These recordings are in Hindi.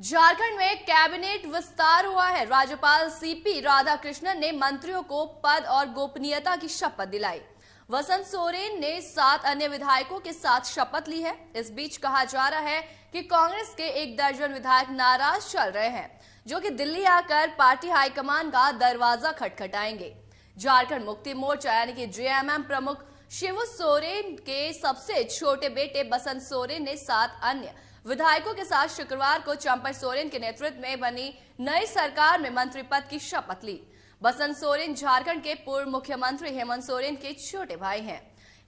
झारखंड में कैबिनेट विस्तार हुआ है। राज्यपाल सीपी राधाकृष्णन ने मंत्रियों को पद और गोपनीयता की शपथ दिलाई। वसंत सोरेन ने 7 अन्य विधायकों के साथ शपथ ली है। इस बीच कहा जा रहा है कि कांग्रेस के 1 दर्जन विधायक नाराज चल रहे हैं, जो कि दिल्ली आकर पार्टी हाईकमान का दरवाजा खटखटाएंगे। झारखंड मुक्ति मोर्चा यानी कि जेएमएम प्रमुख शिव सोरेन के सबसे छोटे बेटे बसंत सोरेन ने 7 अन्य विधायकों के साथ शुक्रवार को चंपई सोरेन के नेतृत्व में बनी नई सरकार में मंत्री पद की शपथ ली। बसंत सोरेन झारखंड के पूर्व मुख्यमंत्री हेमंत सोरेन के छोटे भाई हैं।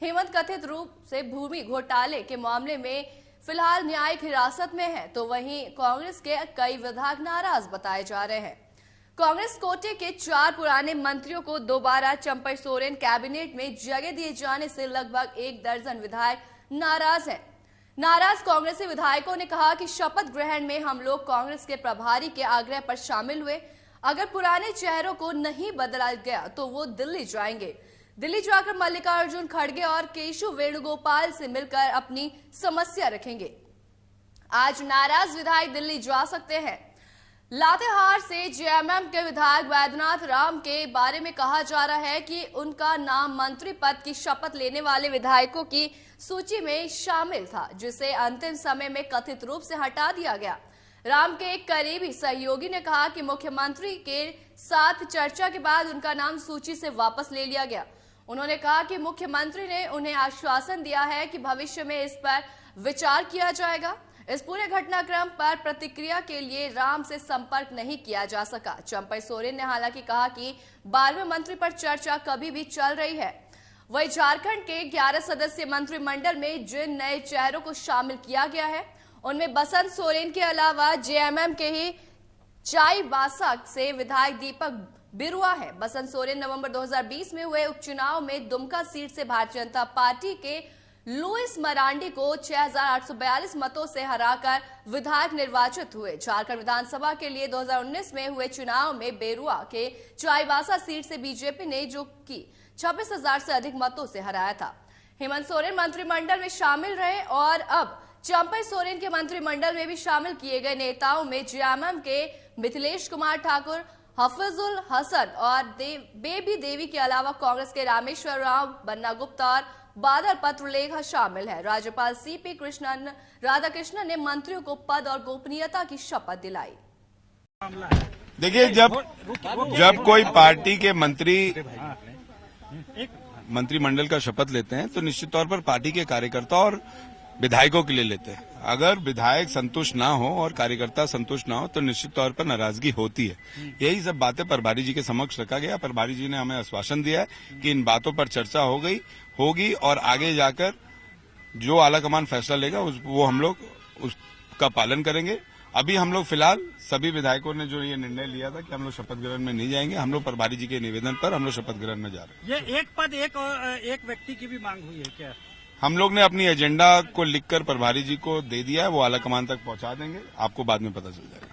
हेमंत कथित रूप से भूमि घोटाले के मामले में फिलहाल न्यायिक हिरासत में है, तो वहीं कांग्रेस के कई विधायक नाराज बताए जा रहे हैं। कांग्रेस कोटे के 4 पुराने मंत्रियों को दोबारा चंपई सोरेन कैबिनेट में जगह दिए जाने से लगभग 1 दर्जन विधायक नाराज हैं। नाराज कांग्रेसी विधायकों ने कहा कि शपथ ग्रहण में हम लोग कांग्रेस के प्रभारी के आग्रह पर शामिल हुए। अगर पुराने चेहरों को नहीं बदला गया तो वो दिल्ली जाएंगे। दिल्ली जाकर मल्लिकार्जुन खड़गे और केशव वेणुगोपाल से मिलकर अपनी समस्या रखेंगे। आज नाराज विधायक दिल्ली जा सकते हैं। लातेहार से जेएमएम के विधायक वैद्यनाथ राम के बारे में कहा जा रहा है कि उनका नाम मंत्री पद की शपथ लेने वाले विधायकों की सूची में शामिल था, जिसे अंतिम समय में कथित रूप से हटा दिया गया। राम के एक करीबी सहयोगी ने कहा कि मुख्यमंत्री के साथ चर्चा के बाद उनका नाम सूची से वापस ले लिया गया। उन्होंने कहा कि मुख्यमंत्री ने उन्हें आश्वासन दिया है कि भविष्य में इस पर विचार किया जाएगा। इस पूरे घटनाक्रम पर प्रतिक्रिया के लिए राम से संपर्क नहीं किया जा सका। चंपई सोरेन ने हालांकि कहा कि 12वें मंत्री पर चर्चा कभी भी चल रही है। वही झारखंड के 11 सदस्यीय मंत्रिमंडल में जिन नए चेहरों को शामिल किया गया है, उनमें बसंत सोरेन के अलावा जेएमएम के ही चाईबासा से विधायक दीपक बिरुआ है। बसंत सोरेन नवंबर 2020 में हुए उपचुनाव में दुमका सीट से भारतीय जनता पार्टी के लुइस मरांडी को 6842 मतों से हराकर विधायक निर्वाचित हुए। झारखंड विधानसभा के लिए 2019 में हुए चुनाव में बेरुआ के चाईबासा सीट से बीजेपी ने जो कि 26,000 से अधिक मतों से हराया था। हेमंत सोरेन मंत्रिमंडल में शामिल रहे और अब चंपई सोरेन के मंत्रिमंडल में भी शामिल किए गए नेताओं में जेएमएम के मिथिलेश कुमार ठाकुर, हफीजुल हसन और बेबी देवी के अलावा कांग्रेस के रामेश्वर राव, बन्ना गुप्ता और बादल पत्रलेखा शामिल है। राज्यपाल सीपी राधाकृष्णन ने मंत्रियों को पद और गोपनीयता की शपथ दिलाई। देखिए, जब कोई पार्टी के मंत्रिमंडल का शपथ लेते हैं तो निश्चित तौर पर पार्टी के कार्यकर्ता और विधायकों के लिए लेते हैं। अगर विधायक संतुष्ट ना हो और कार्यकर्ता संतुष्ट ना हो तो निश्चित तौर पर नाराजगी होती है। यही सब बातें प्रभारी जी के समक्ष रखा गया। प्रभारी जी ने हमें आश्वासन दिया है कि इन बातों पर चर्चा होगी और आगे जाकर जो आला कमान फैसला लेगा वो हम लोग उसका पालन करेंगे। अभी हम लोग फिलहाल सभी विधायकों ने जो ये निर्णय लिया था कि हम लोग शपथ ग्रहण में नहीं जाएंगे, हम लोग प्रभारी जी के निवेदन पर हम लोग शपथ ग्रहण में जा रहे हैं। ये एक पद एक व्यक्ति की भी मांग हुई है क्या? हम लोग ने अपनी एजेंडा को लिखकर प्रभारी जी को दे दिया है, वो आला कमान तक पहुंचा देंगे, आपको बाद में पता चल जाएगा।